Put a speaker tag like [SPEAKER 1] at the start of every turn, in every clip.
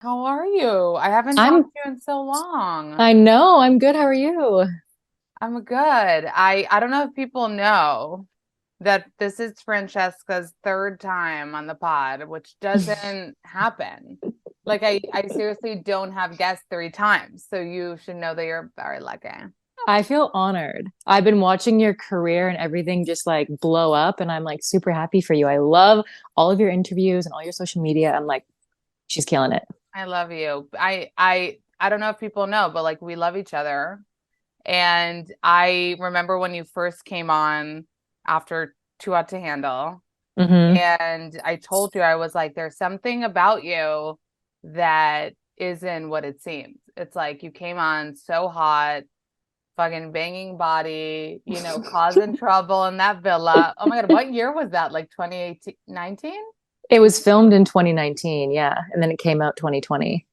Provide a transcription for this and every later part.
[SPEAKER 1] How are you? I haven't talked
[SPEAKER 2] I'm,
[SPEAKER 1] to you in so long.
[SPEAKER 2] I know, I'm good. How are you?
[SPEAKER 1] I'm good. I don't know if people know that this is Francesca's third time on the pod, which doesn't happen. Like I seriously don't have guests three times, so you should know that you're very lucky.
[SPEAKER 2] I feel honored. I've been watching your career and everything just like blow up, and I'm like super happy for you. I love all of your interviews and all your social media. I'm like, she's killing it.
[SPEAKER 1] I love you. I don't know if people know, but like we love each other. And I remember when you first came on after Too Hot to Handle.
[SPEAKER 2] Hmm.
[SPEAKER 1] And I told you, I was like, there's something about you that isn't what it seems. It's like you came on so hot, fucking banging body, causing trouble in that villa. Oh my God, what year was that? Like 2018, 19?
[SPEAKER 2] It was filmed in 2019, yeah, and then it came out 2020.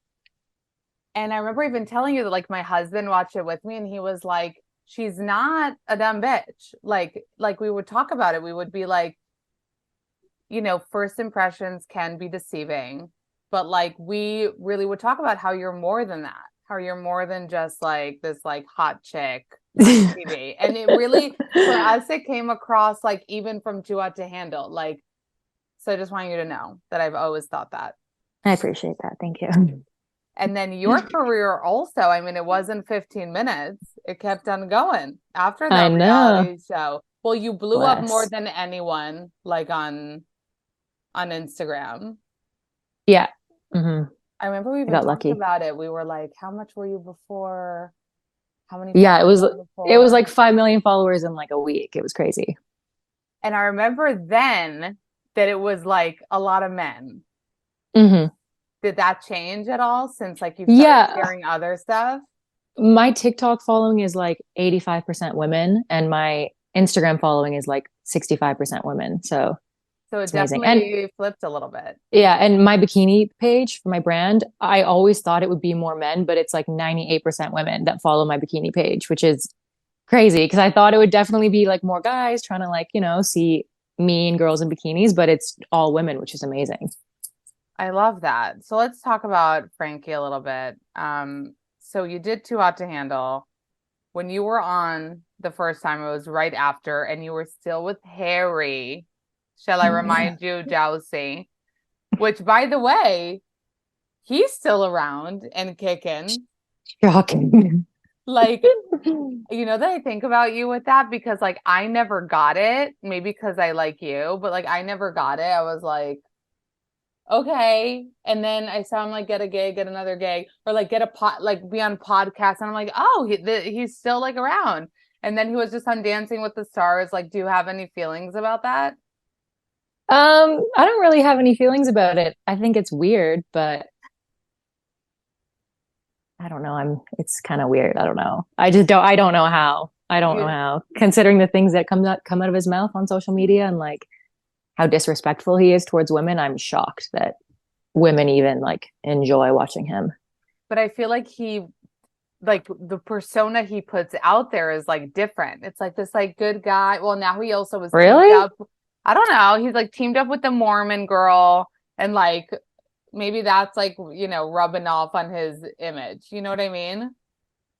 [SPEAKER 1] And I remember even telling you that like my husband watched it with me and he was like, she's not a dumb bitch. Like we would talk about it. We would be like, first impressions can be deceiving, but like we really would talk about how you're more than that, how you're more than just like this like hot chick on TV. And it really, for us, it came across like even from Too Hot to Handle. Like, so I just want you to know that I've always thought that.
[SPEAKER 2] I appreciate that. Thank you.
[SPEAKER 1] And then your career also, I mean, it wasn't 15 minutes. It kept on going after
[SPEAKER 2] I
[SPEAKER 1] that
[SPEAKER 2] know.
[SPEAKER 1] reality show. Well, you blew up more
[SPEAKER 2] Bless.
[SPEAKER 1] than anyone, like on Instagram.
[SPEAKER 2] Yeah. Hmm.
[SPEAKER 1] I remember we
[SPEAKER 2] I
[SPEAKER 1] even
[SPEAKER 2] got
[SPEAKER 1] talked
[SPEAKER 2] lucky.
[SPEAKER 1] about it. We were like, how much were you before? How many
[SPEAKER 2] Yeah,
[SPEAKER 1] followers you had
[SPEAKER 2] it was
[SPEAKER 1] before?
[SPEAKER 2] like 5 million followers in like a week. It was crazy.
[SPEAKER 1] And I remember then that it was like a lot of men.
[SPEAKER 2] Hmm.
[SPEAKER 1] Did that change at all since like you've started
[SPEAKER 2] Yeah,
[SPEAKER 1] sharing other stuff?
[SPEAKER 2] my TikTok following is like 85% women, and my Instagram following is like 65% women. So
[SPEAKER 1] So it
[SPEAKER 2] it's amazing. And
[SPEAKER 1] definitely flipped a little bit.
[SPEAKER 2] yeah, and my bikini page for my brand, I always thought it would be more men, but it's like 98% women that follow my bikini page, which is crazy because I thought it would definitely be like more guys trying to like, see me and girls in bikinis, but it's all women, which is amazing.
[SPEAKER 1] I love that. So let's talk about Frankie a little bit. So you did Too Hot to Handle. When you were on the first time, it was right after, and you were still with Harry. Shall I
[SPEAKER 2] Yeah.
[SPEAKER 1] remind you, Jousey? Which, by the way, he's still around and kicking.
[SPEAKER 2] Shocking.
[SPEAKER 1] Like, that I think about you with that because, like, I never got it. Maybe because I like you, but like, I never got it. I was like, okay. And then I saw him like get a gig, get another gig, or like get a pot, like be on podcast. And I'm like, oh, he's still like around. And then he was just on Dancing with the Stars. Like, do you have any feelings about that?
[SPEAKER 2] I don't really have any feelings about it. I think it's weird, but I don't know. It's kind of weird. I don't know. I don't know how. I don't know
[SPEAKER 1] You,
[SPEAKER 2] how. Considering the things that come out of his mouth on social media and like how disrespectful he is towards women, I'm shocked that women even like enjoy watching him.
[SPEAKER 1] but I feel like like the persona he puts out there is like different. It's like this like good guy. Well, now he also was teamed
[SPEAKER 2] Really?
[SPEAKER 1] up. I don't know. He's like teamed up with the Mormon girl and like maybe that's like, rubbing off on his image. You know what I mean?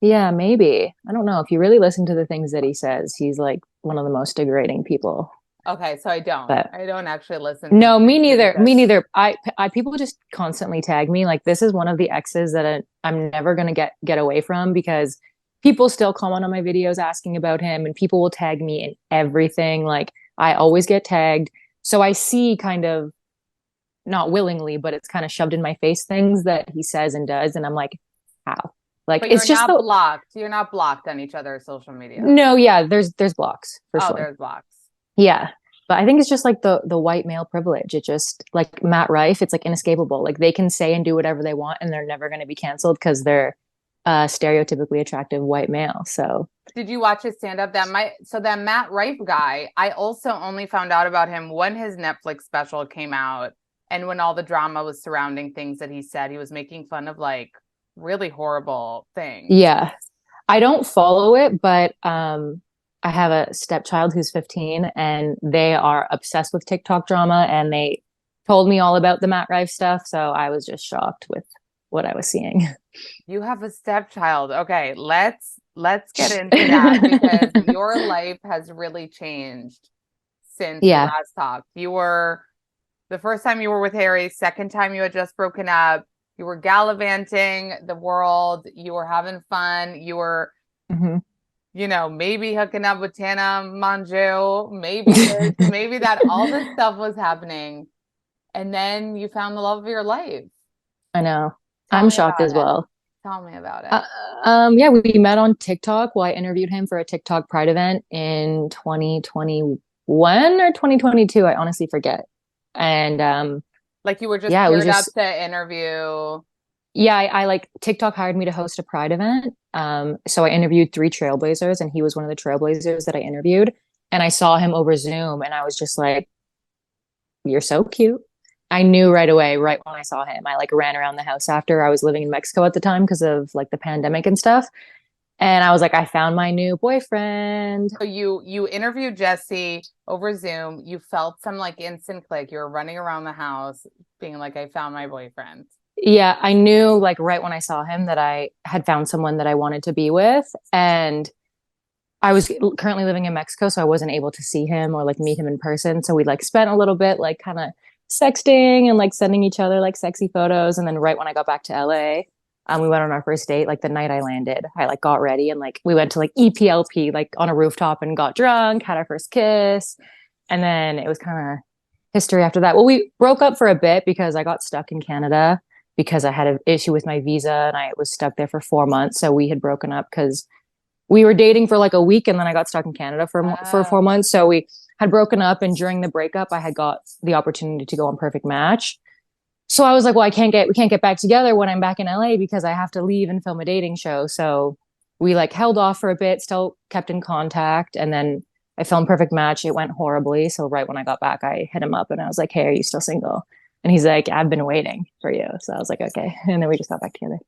[SPEAKER 2] Yeah, maybe. I don't know. If you really listen to the things that he says, he's like one of the most degrading people.
[SPEAKER 1] Okay, so I don't.
[SPEAKER 2] But
[SPEAKER 1] I don't actually listen to the
[SPEAKER 2] no, me
[SPEAKER 1] things that he
[SPEAKER 2] neither.
[SPEAKER 1] says.
[SPEAKER 2] Me neither. I people just constantly tag me like this is one of the exes that I'm never gonna get away from because people still comment on my videos asking about him, and people will tag me in everything. Like I always get tagged, so I see kind of not willingly, but it's kind of shoved in my face things that he says and does, and I'm like, how? Like
[SPEAKER 1] But
[SPEAKER 2] it's just the
[SPEAKER 1] you're not blocked on each other's social media.
[SPEAKER 2] no, yeah. There's blocks for
[SPEAKER 1] Oh,
[SPEAKER 2] sure.
[SPEAKER 1] there's blocks.
[SPEAKER 2] Yeah. But I think it's just like the white male privilege. It just like Matt Rife, it's like inescapable. Like they can say and do whatever they want and they're never going to be canceled because they're stereotypically attractive white male. So
[SPEAKER 1] Did you watch his stand up? That Matt Rife guy, I also only found out about him when his Netflix special came out and when all the drama was surrounding things that he said. He was making fun of like really horrible things.
[SPEAKER 2] yeah, I don't follow it, but I have a stepchild who's 15 and they are obsessed with TikTok drama and they told me all about the Matt Rife stuff. So I was just shocked with. what I was seeing.
[SPEAKER 1] You have a stepchild. Okay, let's get into that because your life has really changed since we
[SPEAKER 2] Yeah.
[SPEAKER 1] last talked. You were the first time you were with Harry, second time you had just broken up. You were gallivanting the world. You were having fun. You were,
[SPEAKER 2] Hmm.
[SPEAKER 1] maybe hooking up with Tana Manju, maybe this, maybe that. All this stuff was happening. And then you found the love of your life.
[SPEAKER 2] I know.
[SPEAKER 1] Tell
[SPEAKER 2] I'm
[SPEAKER 1] me
[SPEAKER 2] shocked
[SPEAKER 1] about
[SPEAKER 2] as
[SPEAKER 1] it.
[SPEAKER 2] well.
[SPEAKER 1] Tell me about it.
[SPEAKER 2] Uh, yeah, we met on TikTok. Well, I interviewed him for a TikTok Pride event in 2021 or 2022. I honestly forget. And
[SPEAKER 1] Like you were just
[SPEAKER 2] yeah, it was
[SPEAKER 1] paired up
[SPEAKER 2] just
[SPEAKER 1] to interview.
[SPEAKER 2] yeah, I like TikTok hired me to host a Pride event. So I interviewed three trailblazers, and he was one of the trailblazers that I interviewed. And I saw him over Zoom, and I was just like, "You're so cute." I knew right away, right when I saw him. I like ran around the house after. I was living in Mexico at the time because of like the pandemic and stuff. And I was like, I found my new boyfriend.
[SPEAKER 1] So you interviewed Jesse over Zoom. You felt some like instant click. You were running around the house being like, I found my boyfriend.
[SPEAKER 2] Yeah, I knew like right when I saw him that I had found someone that I wanted to be with. And I was currently living in Mexico, so I wasn't able to see him or like meet him in person. So we like spent a little bit like kind of sexting and like sending each other like sexy photos. And then right when I got back to LA, we went on our first date. Like the night I landed, I like got ready and like we went to like EPLP like on a rooftop and got drunk, had our first kiss, and then it was kind of history after that. Well, we broke up for a bit because I got stuck in Canada because I had an issue with my visa and I was stuck there for 4 months. So we had broken up because we were dating for like a week and then I got stuck in Canada for
[SPEAKER 1] Oh,
[SPEAKER 2] 4 months. So we had broken up, and during the breakup, I had got the opportunity to go on Perfect Match. So I was like, well, we can't get back together when I'm back in LA because I have to leave and film a dating show. So we like held off for a bit, still kept in contact, and then I filmed Perfect Match. It went horribly. So right when I got back, I hit him up and I was like, hey, are you still single? And he's like, I've been waiting for you. So I was like, okay. And then we just got back together.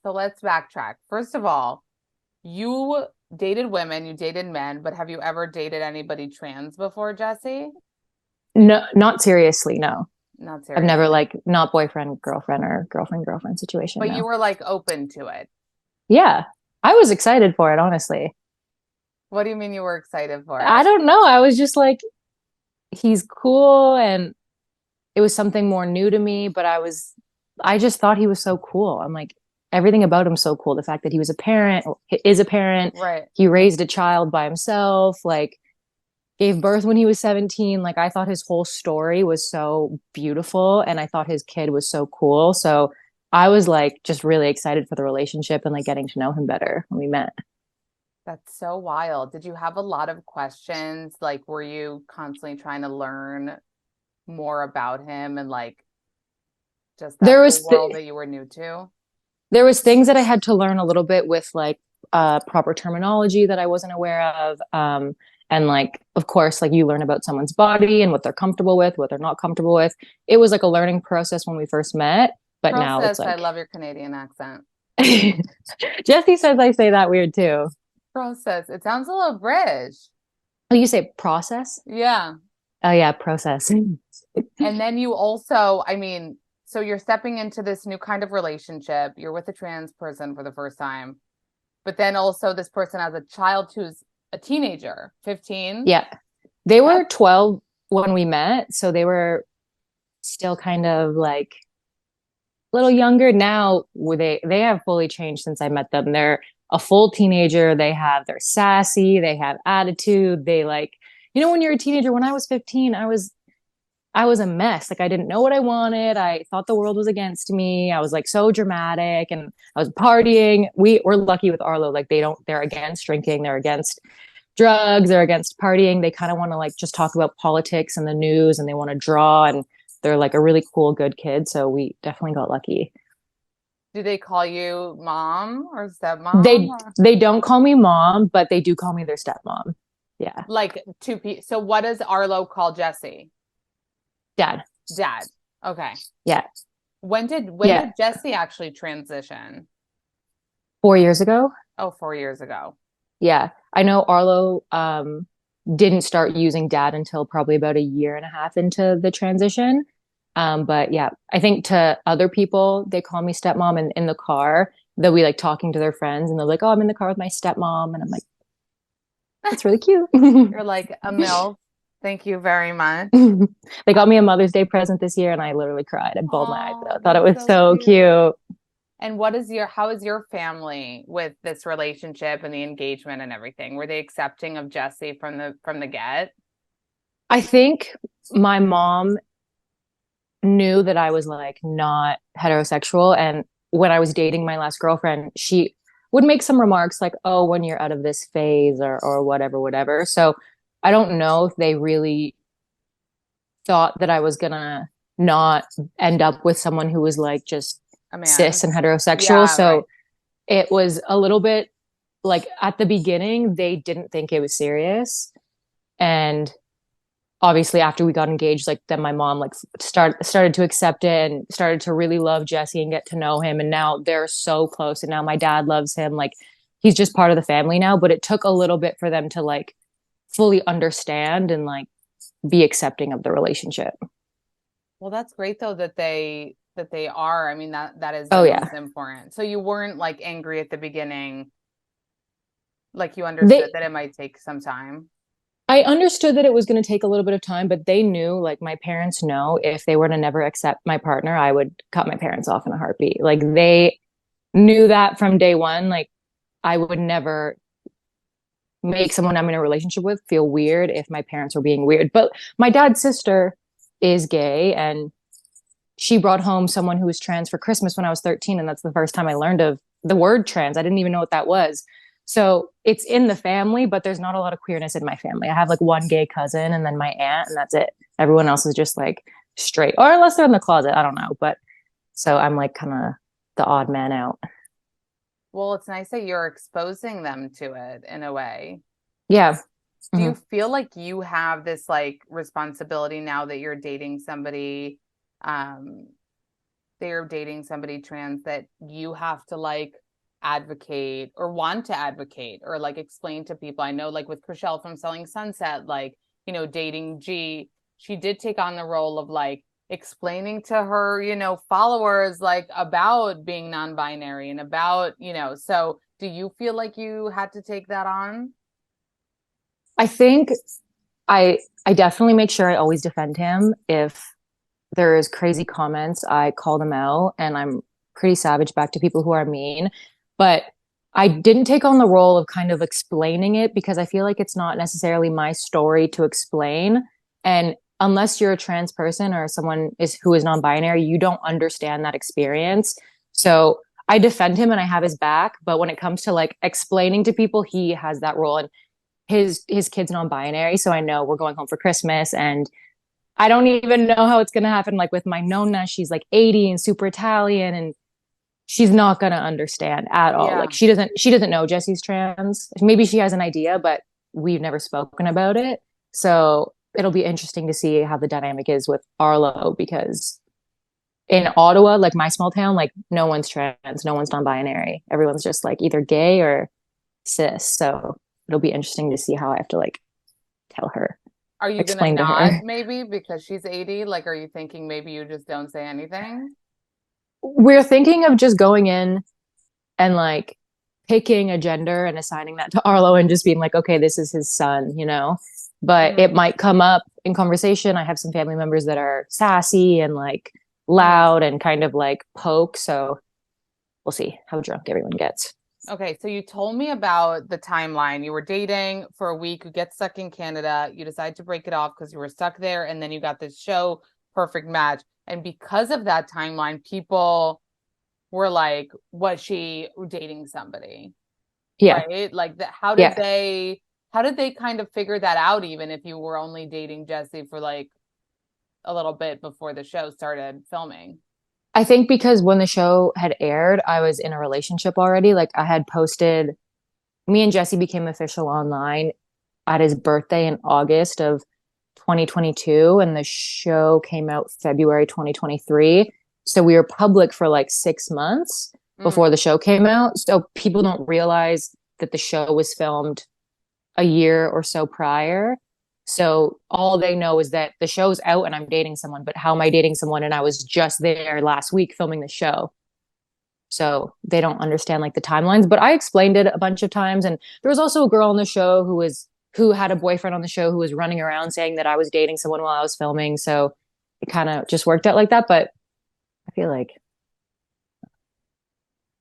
[SPEAKER 1] so let's backtrack. First of all, you dated women, you dated men, but have you ever dated anybody trans before, Jesse?
[SPEAKER 2] No, not seriously. No,
[SPEAKER 1] Not
[SPEAKER 2] I've never
[SPEAKER 1] seriously.
[SPEAKER 2] like not boyfriend, girlfriend or girlfriend situation.
[SPEAKER 1] But you
[SPEAKER 2] No.
[SPEAKER 1] were like open to it.
[SPEAKER 2] Yeah. I was excited for it, honestly.
[SPEAKER 1] What do you mean you were excited for
[SPEAKER 2] I
[SPEAKER 1] it?
[SPEAKER 2] don't know. I was just like, he's cool and it was something more new to me, but I just thought he was so cool. I'm like, everything about him so cool. The fact that he was a parent, is a parent,
[SPEAKER 1] Right.
[SPEAKER 2] he raised a child by himself, like gave birth when he was 17. Like I thought his whole story was so beautiful and I thought his kid was so cool. So I was like just really excited for the relationship and like getting to know him better when we met.
[SPEAKER 1] That's so wild. Did you have a lot of questions? Like, were you constantly trying to learn more about him and like just that
[SPEAKER 2] There
[SPEAKER 1] whole
[SPEAKER 2] was
[SPEAKER 1] world that you were new to?
[SPEAKER 2] there was things that I had to learn a little bit with like proper terminology that I wasn't aware of. And like, of course, like you learn about someone's body and what they're comfortable with, what they're not comfortable with. It was like a learning process when we first met, but now it's
[SPEAKER 1] Process, I
[SPEAKER 2] like
[SPEAKER 1] love your Canadian accent.
[SPEAKER 2] Jesse says I say that weird too.
[SPEAKER 1] Process. It sounds a little British.
[SPEAKER 2] Oh, you say process?
[SPEAKER 1] Yeah.
[SPEAKER 2] Oh yeah, process.
[SPEAKER 1] And then you also, I mean, so you're stepping into this new kind of relationship. You're with a trans person for the first time, but then also this person has a child who's a teenager, 15.
[SPEAKER 2] Yeah. They were
[SPEAKER 1] That's
[SPEAKER 2] 12 when we met, so they were still kind of like a little younger. Now they have fully changed since I met them. They're a full teenager. They're sassy, they have attitude. They like, when you're a teenager, when I was 15, I was a mess. Like I didn't know what I wanted. I thought the world was against me. I was like so dramatic and I was partying. We're lucky with Arlo. Like they're against drinking. They're against drugs. They're against partying. They kind of want to like just talk about politics and the news and they want to draw and they're like a really cool, good kid. So we definitely got lucky.
[SPEAKER 1] Do they call you mom or stepmom?
[SPEAKER 2] They
[SPEAKER 1] Or
[SPEAKER 2] they don't call me mom, but they do call me their stepmom. Yeah.
[SPEAKER 1] like two people. So what does Arlo call Jesse?
[SPEAKER 2] Dad.
[SPEAKER 1] Dad. Okay.
[SPEAKER 2] Yeah.
[SPEAKER 1] When did
[SPEAKER 2] Yeah.
[SPEAKER 1] Jesse actually transition?
[SPEAKER 2] 4 years ago.
[SPEAKER 1] Oh, 4 years ago.
[SPEAKER 2] Yeah. I know Arlo didn't start using dad until probably about a year and a half into the transition. But yeah, I think to other people, they call me stepmom, and in the car, they'll be like talking to their friends and they're like, oh, I'm in the car with my stepmom. And I'm like, that's really cute.
[SPEAKER 1] You're like a MILF. Thank you very much.
[SPEAKER 2] They got me a Mother's Day present this year and I literally cried. I bawled my eyes
[SPEAKER 1] Oh,
[SPEAKER 2] out. Thought it
[SPEAKER 1] that's
[SPEAKER 2] was
[SPEAKER 1] so
[SPEAKER 2] so
[SPEAKER 1] cute.
[SPEAKER 2] cute.
[SPEAKER 1] And how is your family with this relationship and the engagement and everything? Were they accepting of Jesse from the get?
[SPEAKER 2] I think my mom knew that I was like not heterosexual. And when I was dating my last girlfriend, she would make some remarks like, oh, when you're out of this phase or whatever, whatever. So I don't know if they really thought that I was gonna not end up with someone who was like just
[SPEAKER 1] A
[SPEAKER 2] cis
[SPEAKER 1] man.
[SPEAKER 2] and heterosexual.
[SPEAKER 1] Yeah, right.
[SPEAKER 2] So it was a little bit like at the beginning, they didn't think it was serious. And obviously after we got engaged, like then my mom like started to accept it and started to really love Jesse and get to know him. And now they're so close. And now my dad loves him. Like he's just part of the family now. But it took a little bit for them to like fully understand and like be accepting of the relationship.
[SPEAKER 1] Well, that's great though that they are. I mean that is
[SPEAKER 2] Oh
[SPEAKER 1] the
[SPEAKER 2] yeah.
[SPEAKER 1] most important. So you weren't like angry at the beginning, like you understood
[SPEAKER 2] They
[SPEAKER 1] that it might take some time.
[SPEAKER 2] I understood that it was going to take a little bit of time, but they knew, like my parents know, if they were to never accept my partner, I would cut my parents off in a heartbeat. Like they knew that from day one. Like I would never make someone I'm in a relationship with feel weird if my parents were being weird. But my dad's sister is gay and she brought home someone who was trans for Christmas when I was 13. And that's the first time I learned of the word trans. I didn't even know what that was. So it's in the family, but there's not a lot of queerness in my family. I have like one gay cousin and then my aunt, and that's it. Everyone else is just like straight, or unless they're in the closet. I don't know. But so I'm like kind of the odd man out.
[SPEAKER 1] Well, it's nice that you're exposing them to it in a way.
[SPEAKER 2] Yeah.
[SPEAKER 1] Do
[SPEAKER 2] Mm-hmm.
[SPEAKER 1] you feel like you have this like responsibility now that you're dating somebody, um, they're dating somebody trans that you have to like advocate or want to advocate or like explain to people? I know like with Chriselle from Selling Sunset, like, dating G, she did take on the role of like explaining to her, followers like about being non-binary and about, so do you feel like you had to take that on?
[SPEAKER 2] I think I definitely make sure I always defend him. If there's crazy comments, I call them out and I'm pretty savage back to people who are mean. But I didn't take on the role of kind of explaining it because I feel like it's not necessarily my story to explain. And unless you're a trans person or someone is who is non-binary, you don't understand that experience. So I defend him and I have his back. But when it comes to like explaining to people, he has that role. And his kid's non-binary, so I know we're going home for Christmas and I don't even know how it's going to happen. Like with my nonna, she's like 80 and super Italian, and she's not going to understand at all. Like
[SPEAKER 1] Yeah.
[SPEAKER 2] she doesn't know Jesse's trans. Maybe she has an idea, but we've never spoken about it. So it'll be interesting to see how the dynamic is with Arlo because in Ottawa, like my small town, like no one's trans, no one's non-binary. Everyone's just like either gay or cis. So it'll be interesting to see how I have to like tell her,
[SPEAKER 1] Are you gonna
[SPEAKER 2] explain to
[SPEAKER 1] not
[SPEAKER 2] her.
[SPEAKER 1] maybe because she's 80? Like, are you thinking maybe you just don't say anything?
[SPEAKER 2] We're thinking of just going in and like picking a gender and assigning that to Arlo and just being like, okay, this is his son, you know? But it
[SPEAKER 1] Mm,
[SPEAKER 2] might come up in conversation. I have some family members that are sassy and like
[SPEAKER 1] mm.
[SPEAKER 2] loud and kind of like poke. So we'll see how drunk everyone gets.
[SPEAKER 1] Okay, so you told me about the timeline. You were dating for a week, you get stuck in Canada, you decide to break it off because you were stuck there, and then you got this show, Perfect Match. And because of that timeline, people were like, was she dating somebody?
[SPEAKER 2] Yeah.
[SPEAKER 1] Right? Like
[SPEAKER 2] Yeah.
[SPEAKER 1] how did they kind of figure that out, even if you were only dating Jesse for like a little bit before the show started filming?
[SPEAKER 2] I think because when the show had aired, I was in a relationship already. Like I had posted, me and Jesse became official online at his birthday in August of 2022, and the show came out February 2023. So we were public for like 6 months
[SPEAKER 1] Mm,
[SPEAKER 2] before the show came out. So people don't realize that the show was filmed a year or so prior. So all they know is that the show's out and I'm dating someone, but how am I dating someone? And I was just there last week filming the show. So they don't understand like the timelines, but I explained it a bunch of times. And there was also a girl on the show who had a boyfriend on the show who was running around saying that I was dating someone while I was filming. So it kind of just worked out like that. But I feel like,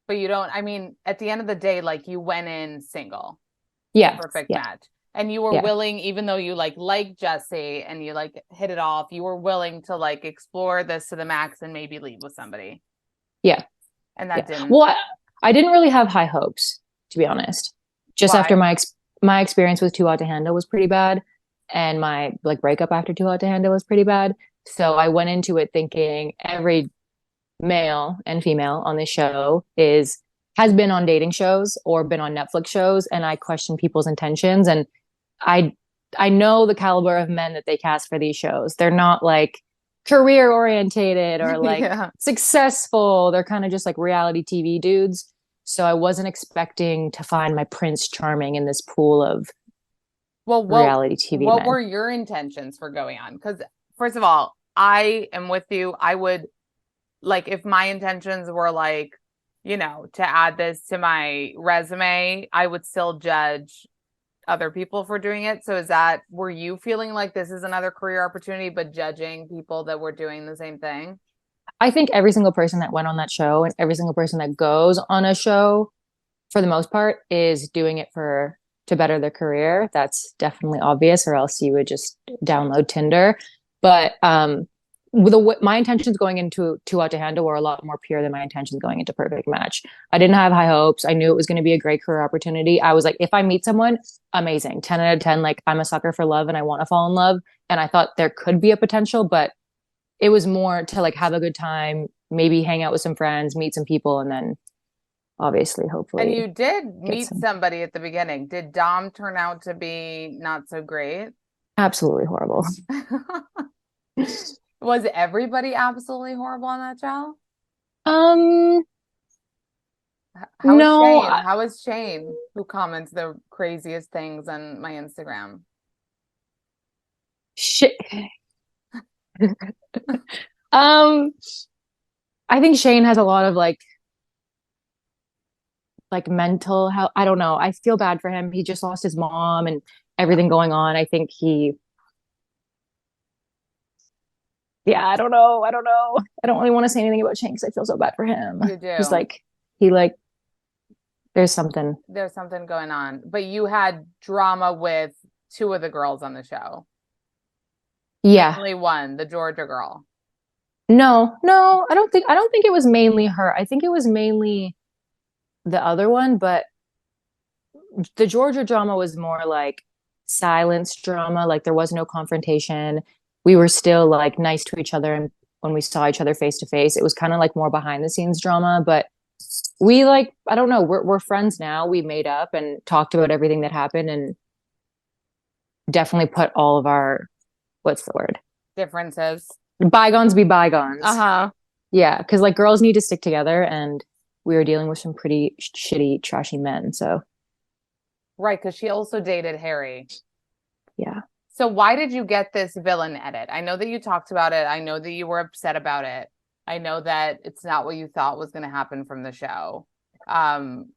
[SPEAKER 1] But you don't, I mean, at the end of the day, like you went in single,
[SPEAKER 2] yeah,
[SPEAKER 1] perfect
[SPEAKER 2] yeah,
[SPEAKER 1] match. And you were
[SPEAKER 2] yeah,
[SPEAKER 1] willing, even though you like Jesse and you like hit it off, you were willing to like explore this to the max and maybe leave with somebody.
[SPEAKER 2] yeah,
[SPEAKER 1] And
[SPEAKER 2] yeah.
[SPEAKER 1] that didn't.
[SPEAKER 2] Well, I didn't really have high hopes, to be honest. Just after
[SPEAKER 1] Why?
[SPEAKER 2] my experience with Too Hot to Handle was pretty bad, and my like breakup after Too Hot to Handle was pretty bad. So I went into it thinking every male and female on this show is has been on dating shows or been on Netflix shows, and I question people's intentions. And I I know the caliber of men that they cast for these shows. They're not like career orientated or like
[SPEAKER 1] Yeah.
[SPEAKER 2] successful. They're kind of just like reality TV dudes. So I wasn't expecting to find my Prince Charming in this pool of
[SPEAKER 1] Well,
[SPEAKER 2] reality TV
[SPEAKER 1] what
[SPEAKER 2] men.
[SPEAKER 1] were your intentions for going on? Because first of all, I am with you. I would like if my intentions were like, to add this to my resume, I would still judge other people for doing it. So were you feeling like this is another career opportunity, but judging people that were doing the same thing?
[SPEAKER 2] I think every single person that went on that show and every single person that goes on a show for the most part is doing it for to better their career. That's definitely obvious, or else you would just download Tinder. But my intentions going into Too Hot to Handle were a lot more pure than my intentions going into Perfect Match. I didn't have high hopes. I knew it was going to be a great career opportunity. I was like, if I meet someone, amazing, 10 out of 10. Like I'm a sucker for love and I want to fall in love. And I thought there could be a potential, but it was more to like have a good time, maybe hang out with some friends, meet some people, and then obviously,
[SPEAKER 1] And
[SPEAKER 2] hopefully
[SPEAKER 1] you did
[SPEAKER 2] get
[SPEAKER 1] meet
[SPEAKER 2] some
[SPEAKER 1] somebody at the beginning. Did Dom turn out to be not so great?
[SPEAKER 2] absolutely horrible.
[SPEAKER 1] Was everybody absolutely horrible on that show?
[SPEAKER 2] Um,
[SPEAKER 1] How is
[SPEAKER 2] no,
[SPEAKER 1] Shane? How is Shane, who comments the craziest things on my Instagram?
[SPEAKER 2] shit. um, I think Shane has a lot of like mental health. I don't know. I feel bad for him. He just lost his mom and everything going on. I think yeah, I don't know. I don't know. I don't really want to say anything about Shane because I feel so bad for him.
[SPEAKER 1] You
[SPEAKER 2] He's
[SPEAKER 1] do.
[SPEAKER 2] like, he like, there's something.
[SPEAKER 1] There's something going on. But you had drama with two of the girls on the show.
[SPEAKER 2] Yeah.
[SPEAKER 1] Mainly one, the Georgia girl.
[SPEAKER 2] No, no, I don't think it was mainly her. I think it was mainly the other one, but the Georgia drama was more like silence drama. Like there was no confrontation. We were still like nice to each other, and when we saw each other face to face, it was kind of like more behind the scenes drama. But we like, I don't know, we're friends now. We made up and talked about everything that happened, and definitely put all of our, what's the word?
[SPEAKER 1] Differences.
[SPEAKER 2] Bygones be bygones.
[SPEAKER 1] Uh-huh.
[SPEAKER 2] Yeah, because like girls need to stick together, and we were dealing with some pretty shitty, trashy men. So
[SPEAKER 1] Right, because she also dated Harry.
[SPEAKER 2] yeah.
[SPEAKER 1] So why did you get this villain edit? I know that you talked about it. I know that you were upset about it. I know that it's not what you thought was going to happen from the show. Um,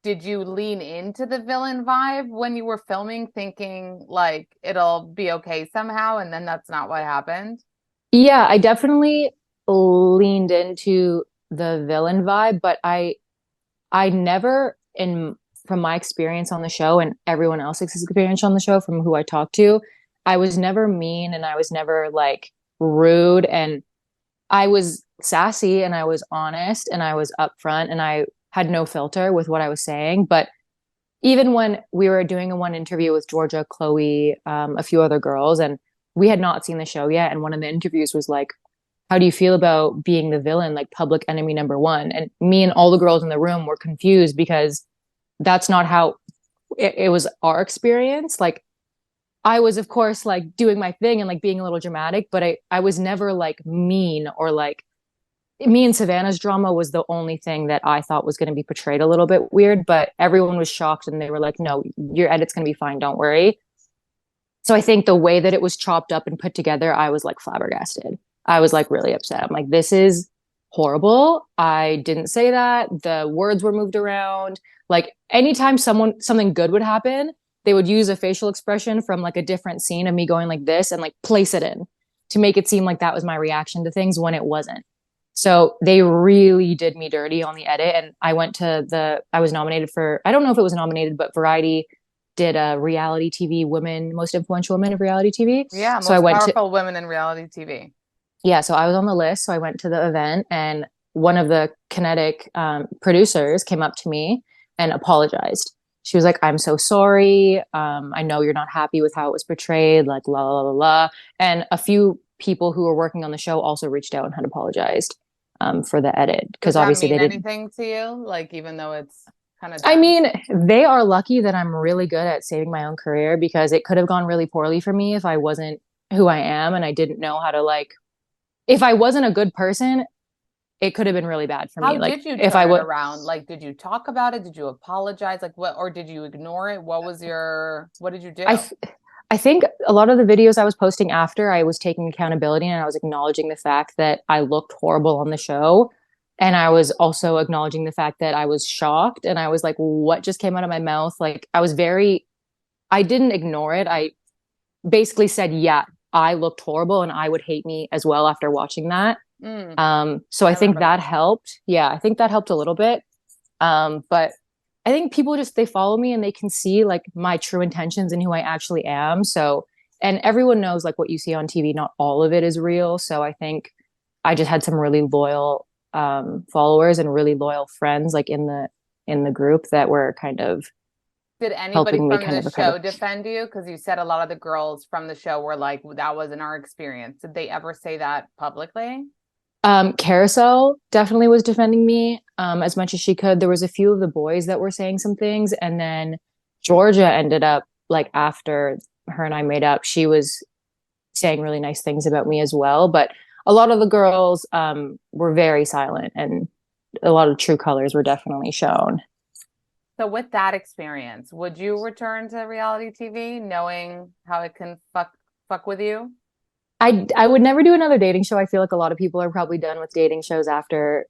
[SPEAKER 1] did you lean into the villain vibe when you were filming, thinking like it'll be okay somehow, and then that's not what happened?
[SPEAKER 2] Yeah, I definitely leaned into the villain vibe, but I never in from my experience on the show and everyone else's experience on the show from who I talked to, I was never mean and I was never like rude, and I was sassy and I was honest and I was upfront and I had no filter with what I was saying. But even when we were doing a one interview with Georgia, Chloe, a few other girls, and we had not seen the show yet, and one of the interviews was like, how do you feel about being the villain, like public enemy number one? And me and all the girls in the room were confused because that's not how it was our experience. Like I was, of course, like doing my thing and like being a little dramatic, but I was never like mean or like me and Savannah's drama was the only thing that I thought was going to be portrayed a little bit weird, but everyone was shocked and they were like, no, your edit's going to be fine. Don't worry. So I think the way that it was chopped up and put together, I was like flabbergasted. I was like really upset. I'm like, this is horrible. I didn't say that. The words were moved around. Like anytime something good would happen, they would use a facial expression from like a different scene of me going like this and like place it in to make it seem like that was my reaction to things when it wasn't. So they really did me dirty on the edit. And I was nominated for, I don't know if it was nominated, but Variety did a reality TV women, most influential women of reality TV.
[SPEAKER 1] Yeah,
[SPEAKER 2] So I
[SPEAKER 1] most
[SPEAKER 2] went to,
[SPEAKER 1] powerful women in reality TV.
[SPEAKER 2] yeah, so I was on the list. So I went to the event and one of the Kinetic producers came up to me and apologized. She was like, I'm so sorry. I know you're not happy with how it was portrayed, like la la la la. And a few people who were working on the show also reached out and had apologized for the edit
[SPEAKER 1] Does
[SPEAKER 2] because
[SPEAKER 1] that
[SPEAKER 2] obviously
[SPEAKER 1] mean
[SPEAKER 2] they didn't.
[SPEAKER 1] anything to you? Like, even though it's kind of
[SPEAKER 2] I
[SPEAKER 1] done?
[SPEAKER 2] mean, they are lucky that I'm really good at saving my own career because it could have gone really poorly for me if I wasn't who I am and I didn't know how to like, if I wasn't a good person, it could have been really bad for
[SPEAKER 1] How
[SPEAKER 2] me. Like
[SPEAKER 1] did you
[SPEAKER 2] if
[SPEAKER 1] turn
[SPEAKER 2] I
[SPEAKER 1] it
[SPEAKER 2] would,
[SPEAKER 1] around? Like, did you talk about it? Did you apologize? Like, what, or did you ignore it? What did you do?
[SPEAKER 2] I, I think a lot of the videos I was posting after I was taking accountability and I was acknowledging the fact that I looked horrible on the show. And I was also acknowledging the fact that I was shocked and I was like, what just came out of my mouth? Like I didn't ignore it. I basically said, yeah, I looked horrible and I would hate me as well after watching that.
[SPEAKER 1] Mm,
[SPEAKER 2] So
[SPEAKER 1] I
[SPEAKER 2] I think
[SPEAKER 1] remember
[SPEAKER 2] that
[SPEAKER 1] that.
[SPEAKER 2] helped. Yeah, I think that helped a little bit. But I think people just they follow me and they can see like my true intentions and who I actually am. So and everyone knows like what you see on TV, not all of it is real. So I think I just had some really loyal followers and really loyal friends like in the group that were kind of
[SPEAKER 1] Did anybody
[SPEAKER 2] helping me
[SPEAKER 1] from
[SPEAKER 2] kind
[SPEAKER 1] the
[SPEAKER 2] of recover.
[SPEAKER 1] show defend you? Because you said a lot of the girls from the show were like, that wasn't our experience. Did they ever say that publicly?
[SPEAKER 2] Carousel definitely was defending me as much as she could. There was a few of the boys that were saying some things, and then Georgia ended up like after her and I made up, she was saying really nice things about me as well. But a lot of the girls were very silent, and a lot of true colors were definitely shown.
[SPEAKER 1] So with that experience, would you return to reality TV knowing how it can fuck with you?
[SPEAKER 2] I would never do another dating show. I feel like a lot of people are probably done with dating shows after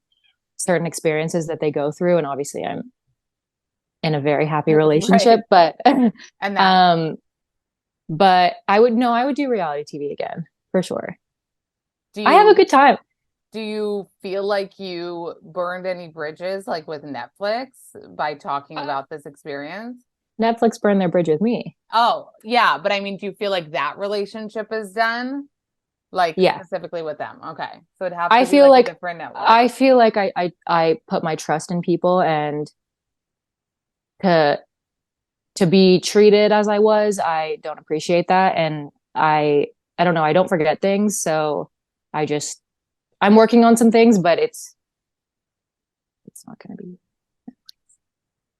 [SPEAKER 2] certain experiences that they go through, and obviously I'm in a very happy relationship,
[SPEAKER 1] Right.
[SPEAKER 2] but
[SPEAKER 1] And that,
[SPEAKER 2] um but I would no, I would do reality TV again for sure.
[SPEAKER 1] do
[SPEAKER 2] I have a
[SPEAKER 1] you
[SPEAKER 2] good time.
[SPEAKER 1] do you feel like you burned any bridges like with Netflix by talking
[SPEAKER 2] Uh,
[SPEAKER 1] about this experience?
[SPEAKER 2] Netflix burned their bridge with me.
[SPEAKER 1] Oh, yeah, but I mean, do you feel like that relationship is done? Like
[SPEAKER 2] Yeah.
[SPEAKER 1] specifically with them. Okay. So it'd have
[SPEAKER 2] I
[SPEAKER 1] to be
[SPEAKER 2] feel
[SPEAKER 1] like a
[SPEAKER 2] like
[SPEAKER 1] different network.
[SPEAKER 2] I feel like I put my trust in people and to to be treated as I was, I don't appreciate that. And I don't know, I don't forget things. So I just I'm working on some things, but it's not gonna be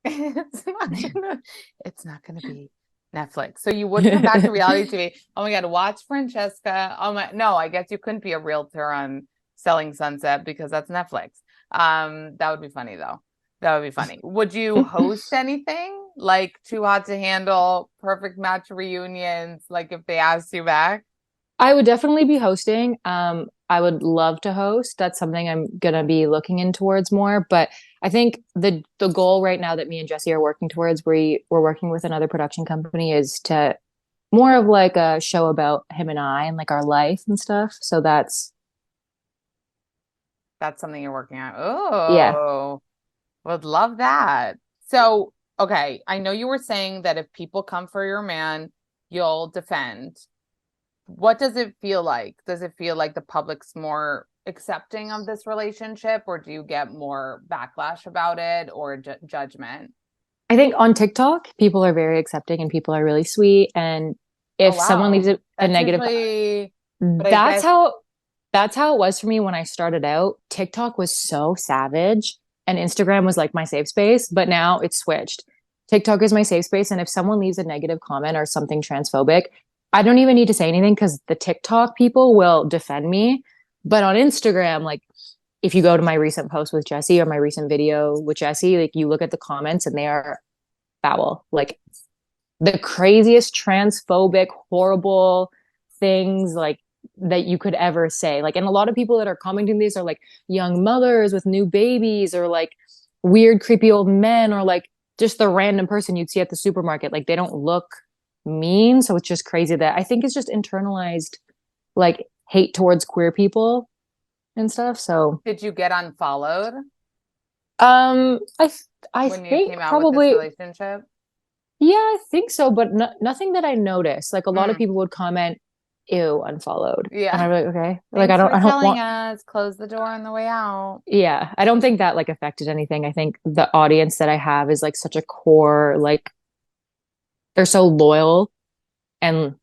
[SPEAKER 1] It's not gonna, it's not gonna be Netflix. So you would come back to reality TV. Oh my God, watch Francesca. Oh my, no, I guess you couldn't be a realtor on Selling Sunset because that's Netflix. That would be funny though. That would be funny. Would you host anything like Too Hot to Handle, Perfect Match reunions, like if they asked you back?
[SPEAKER 2] I would definitely be hosting. I would love to host. That's something I'm gonna be looking in towards more. But I think the goal right now that me and Jesse are working towards, we're working with another production company, is to more of like a show about him and I and like our life and stuff. So
[SPEAKER 1] That's something you're working on.
[SPEAKER 2] yeah.
[SPEAKER 1] Oh, would love that. So, okay, I know you were saying that if people come for your man, you'll defend. What does it feel like? Does it feel like the public's more accepting of this relationship, or do you get more backlash about it or judgment?
[SPEAKER 2] I think on TikTok, people are very accepting and people are really sweet. And
[SPEAKER 1] Oh,
[SPEAKER 2] if someone leaves
[SPEAKER 1] wow.
[SPEAKER 2] a
[SPEAKER 1] That's
[SPEAKER 2] negative,
[SPEAKER 1] usually, but I
[SPEAKER 2] that's
[SPEAKER 1] guess
[SPEAKER 2] how that's how it was for me when I started out. TikTok was so savage and Instagram was like my safe space, but now it's switched. TikTok is my safe space. And if someone leaves a negative comment or something transphobic, I don't even need to say anything because the TikTok people will defend me. But on Instagram, like if you go to my recent post with Jesse or my recent video with Jesse, like you look at the comments and they are foul. Like the craziest transphobic, horrible things like that you could ever say. Like, and a lot of people that are commenting these are like young mothers with new babies or like weird, creepy old men or like just the random person you'd see at the supermarket. Like they don't look mean. So it's just crazy that I think it's just internalized like hate towards queer people and stuff. So
[SPEAKER 1] Did you get unfollowed
[SPEAKER 2] I
[SPEAKER 1] when you
[SPEAKER 2] think
[SPEAKER 1] came out with this
[SPEAKER 2] probably
[SPEAKER 1] relationship?
[SPEAKER 2] yeah, I think so, but nothing that I noticed. Like a lot of
[SPEAKER 1] Mm,
[SPEAKER 2] people would comment, "Ew, unfollowed," and
[SPEAKER 1] yeah.
[SPEAKER 2] I'm like, okay, like
[SPEAKER 1] Thanks for
[SPEAKER 2] I don't
[SPEAKER 1] telling
[SPEAKER 2] want.
[SPEAKER 1] us. Close the door on the way out.
[SPEAKER 2] Yeah, I don't think that like affected anything. I think the audience that I have is like such a core, like they're so loyal and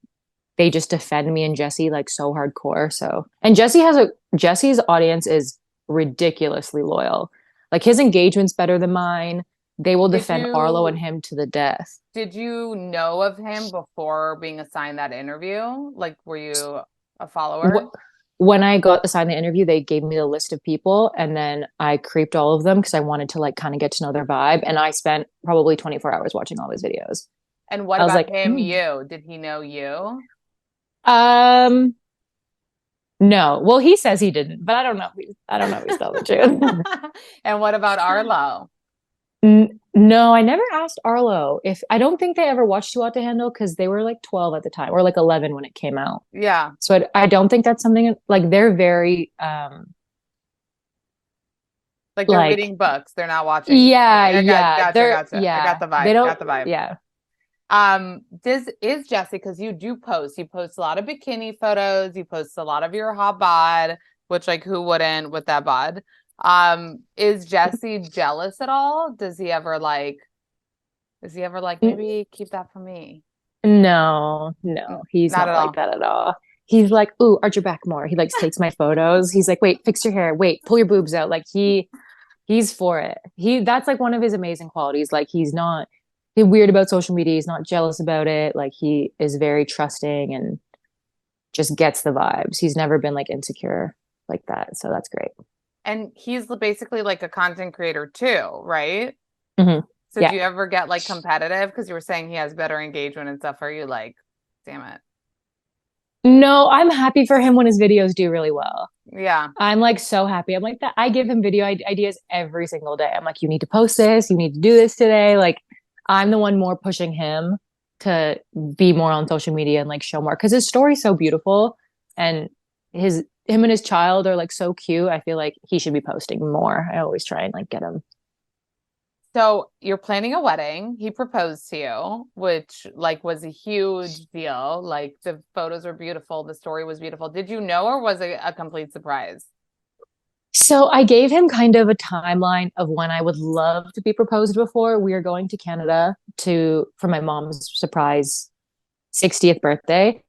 [SPEAKER 2] they just defend me and Jesse like so hardcore. So, and Jesse's audience is ridiculously loyal. Like his engagement's better than mine. They will
[SPEAKER 1] Did
[SPEAKER 2] defend Arlo and
[SPEAKER 1] you
[SPEAKER 2] him to the death.
[SPEAKER 1] did you know of him before being assigned that interview? Like, were you a follower?
[SPEAKER 2] When I got assigned the interview, they gave me the list of people and then I creeped all of them because I wanted to like kind of get to know their vibe. And I spent probably 24 hours watching all his videos.
[SPEAKER 1] And what
[SPEAKER 2] I was
[SPEAKER 1] about
[SPEAKER 2] like,
[SPEAKER 1] him,
[SPEAKER 2] hmm.
[SPEAKER 1] you? Did he know you?
[SPEAKER 2] um, no. Well, he says he didn't, but I don't know if he's telling the truth.
[SPEAKER 1] And what about Arlo?
[SPEAKER 2] No, I never asked Arlo if I don't think they ever watched Too Hot to Handle because they were like 12 at the time or like 11 when it came out.
[SPEAKER 1] Yeah.
[SPEAKER 2] So I don't think that's something like they're very
[SPEAKER 1] Like they're
[SPEAKER 2] like
[SPEAKER 1] reading books. They're not watching.
[SPEAKER 2] yeah,
[SPEAKER 1] I got
[SPEAKER 2] yeah,
[SPEAKER 1] gotcha,
[SPEAKER 2] they're
[SPEAKER 1] gotcha. I got
[SPEAKER 2] yeah,
[SPEAKER 1] the
[SPEAKER 2] they
[SPEAKER 1] vibe.
[SPEAKER 2] don't
[SPEAKER 1] Got the vibe.
[SPEAKER 2] yeah.
[SPEAKER 1] Does is Jesse, because you do post, you post a lot of bikini photos, you post a lot of your hot bod, which like who wouldn't with that bod? Is Jesse jealous at all? Does he ever like maybe keep that for me?
[SPEAKER 2] No, no, he's
[SPEAKER 1] Not
[SPEAKER 2] not
[SPEAKER 1] at
[SPEAKER 2] like
[SPEAKER 1] all.
[SPEAKER 2] that at all. He's like, "Ooh, arch your back more." He like takes my photos. He's like, "Wait, fix your hair. Wait, pull your boobs out." Like he's for it. That's like one of his amazing qualities. Like he's weird about social media. He's not jealous about it. Like he is very trusting and just gets the vibes. He's never been like insecure like that. So that's great.
[SPEAKER 1] And he's basically like a content creator too, right?
[SPEAKER 2] Hmm.
[SPEAKER 1] So do
[SPEAKER 2] Yeah.
[SPEAKER 1] you ever get like competitive? Because you were saying he has better engagement and stuff. Are you like, damn it?
[SPEAKER 2] No, I'm happy for him when his videos do really well.
[SPEAKER 1] Yeah.
[SPEAKER 2] I'm like so happy. I'm like that. I give him video ideas every single day. I'm like, you need to post this. You need to do this today. Like, I'm the one more pushing him to be more on social media and like show more because his story's so beautiful and him and his child are like so cute. I feel like he should be posting more. I always try and like get him.
[SPEAKER 1] So you're planning a wedding. He proposed to you, which like was a huge deal. Like the photos were beautiful, the story was beautiful. Did you know, or was it a complete surprise?
[SPEAKER 2] So I gave him kind of a timeline of when I would love to be proposed before. We are going to Canada for my mom's surprise 60th birthday.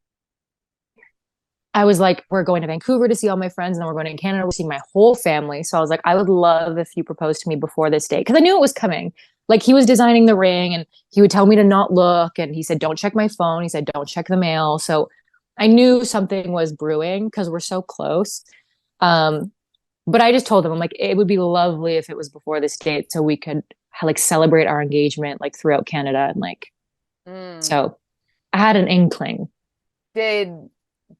[SPEAKER 2] I was like, we're going to Vancouver to see all my friends, and then we're going to Canada to see my whole family. So I was like, I would love if you proposed to me before this date because I knew it was coming. Like he was designing the ring, and he would tell me to not look, and he said, "Don't check my phone." He said, "Don't check the mail." So I knew something was brewing because we're so close. Um, but I just told him, I'm like, it would be lovely if it was before this date, so we could like celebrate our engagement like throughout Canada, and like
[SPEAKER 1] Mm.
[SPEAKER 2] so I had an inkling.
[SPEAKER 1] Did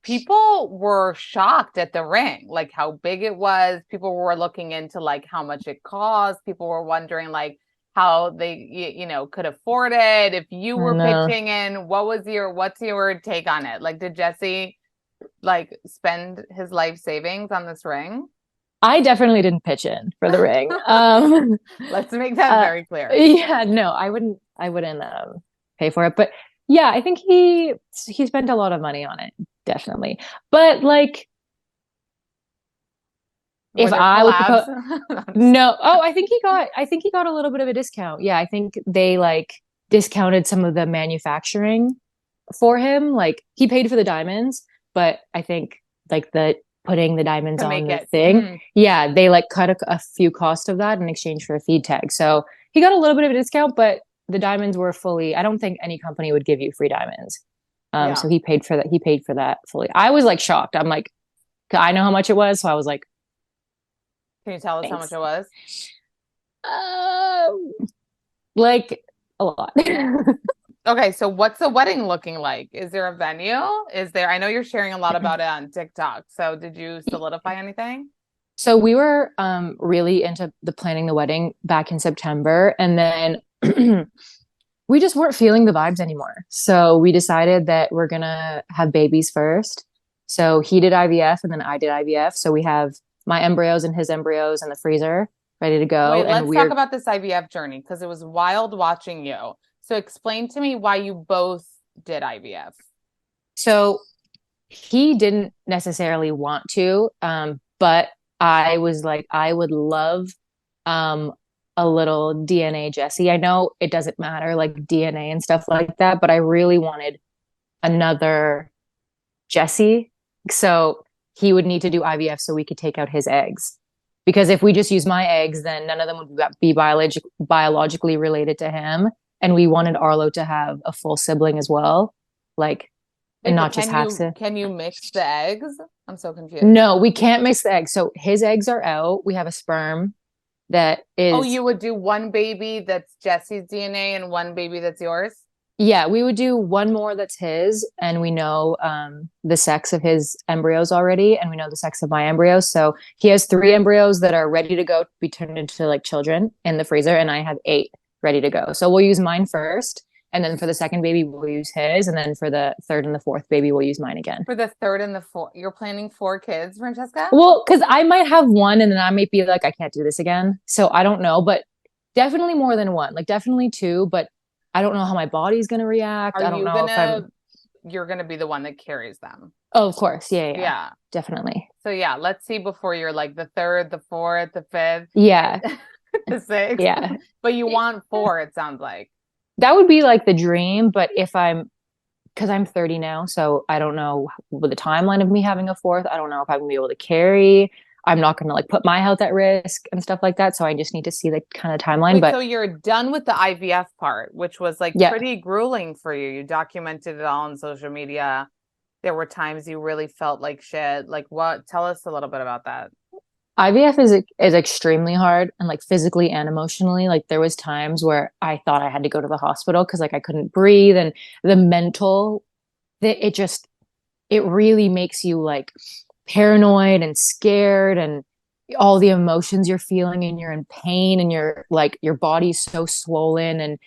[SPEAKER 1] people were shocked at the ring, like how big it was. People were looking into like how much it cost. People were wondering like how they could afford it. If you
[SPEAKER 2] I
[SPEAKER 1] were
[SPEAKER 2] know.
[SPEAKER 1] pitching in, what's your take on it? Like, did Jesse like spend his life savings on this ring?
[SPEAKER 2] I definitely didn't pitch in for the ring.
[SPEAKER 1] Let's make that
[SPEAKER 2] Uh,
[SPEAKER 1] very clear.
[SPEAKER 2] yeah, no, I wouldn't pay for it. But yeah, I think he spent a lot of money on it, definitely. But like, if
[SPEAKER 1] Were there
[SPEAKER 2] I would
[SPEAKER 1] collabs?
[SPEAKER 2] propose, no. Oh, I think he got a little bit of a discount. Yeah, I think they like discounted some of the manufacturing for him. Like he paid for the diamonds, but I think like the putting the diamonds
[SPEAKER 1] To
[SPEAKER 2] on
[SPEAKER 1] make
[SPEAKER 2] the
[SPEAKER 1] it.
[SPEAKER 2] thing, yeah, they like cut a few cost of that in exchange for a feed tag. So he got a little bit of a discount, but the diamonds were fully. I don't think any company would give you free diamonds. So
[SPEAKER 1] Yeah.
[SPEAKER 2] he paid for that. He paid for that fully. I was like shocked. I'm like, I know how much it was, so I was like,
[SPEAKER 1] Can you tell us how much
[SPEAKER 2] thanks.
[SPEAKER 1] it was?
[SPEAKER 2] Um, like a lot.
[SPEAKER 1] Okay, so what's the wedding looking like? Is there a venue? I know you're sharing a lot about it on TikTok. So did you solidify anything?
[SPEAKER 2] So we were really into the planning the wedding back in September, and then we just weren't feeling the vibes anymore. So we decided that we're gonna have babies first. So he did IVF and then I did IVF. So we have my embryos and his embryos in the freezer ready to go.
[SPEAKER 1] Wait,
[SPEAKER 2] And
[SPEAKER 1] let's talk
[SPEAKER 2] we're
[SPEAKER 1] about this IVF journey because it was wild watching you. So explain to me why you both did IVF.
[SPEAKER 2] so he didn't necessarily want to, but I was like, I would love um a little DNA Jesse. I know it doesn't matter like DNA and stuff like that, but I really wanted another Jesse. So he would need to do IVF so we could take out his eggs. Because if we just use my eggs, then none of them would be biologically related to him. And we wanted Arlo to have a full sibling as well. Like, and
[SPEAKER 1] Wait, but
[SPEAKER 2] not just half.
[SPEAKER 1] can you mix the eggs? I'm so confused.
[SPEAKER 2] No, we can't mix the eggs. So his eggs are out. We have a sperm that
[SPEAKER 1] Oh,
[SPEAKER 2] is,
[SPEAKER 1] you would do one baby that's Jesse's DNA and one baby that's yours?
[SPEAKER 2] yeah, we would do one more that's his, and we know the sex of his embryos already, and we know the sex of my embryos. So he has three embryos that are ready to go to be turned into like children in the freezer, and I have eight ready to go. So we'll use mine first, and then for the second baby, we'll use his, and then for the third and the fourth baby, we'll use mine again.
[SPEAKER 1] For the third and the fourth, you're planning 4 kids, Francesca?
[SPEAKER 2] Well, because I might have one, and then I might be like, I can't do this again. So I don't know, but definitely more than one, like definitely two, but I don't know how my body's going to react.
[SPEAKER 1] Are
[SPEAKER 2] I don't
[SPEAKER 1] you
[SPEAKER 2] know if I'm,
[SPEAKER 1] you're gonna be the one that carries them?
[SPEAKER 2] oh, of course. Yeah, yeah, yeah,
[SPEAKER 1] Yeah.
[SPEAKER 2] definitely.
[SPEAKER 1] So yeah, let's see before you're like the third, the fourth, the fifth,
[SPEAKER 2] Yeah,
[SPEAKER 1] the sixth.
[SPEAKER 2] yeah.
[SPEAKER 1] But you want four, it sounds like.
[SPEAKER 2] That would be like the dream, but if because I'm 30 now, so I don't know with the timeline of me having a fourth. I don't know if I'm gonna be able to carry. I'm not gonna like put my health at risk and stuff like that. So I just need to see the kind of timeline.
[SPEAKER 1] Wait,
[SPEAKER 2] But
[SPEAKER 1] so you're done with the IVF part, which was like
[SPEAKER 2] yeah,
[SPEAKER 1] pretty grueling for you. You documented it all on social media. There were times you really felt like shit. Like what? Tell us a little bit about that.
[SPEAKER 2] IVF is extremely hard and like physically and emotionally. Like there was times where I thought I had to go to the hospital because like I couldn't breathe, and the mental that it really makes you like paranoid and scared, and all the emotions you're feeling, and you're in pain, and you're like your body's so swollen, and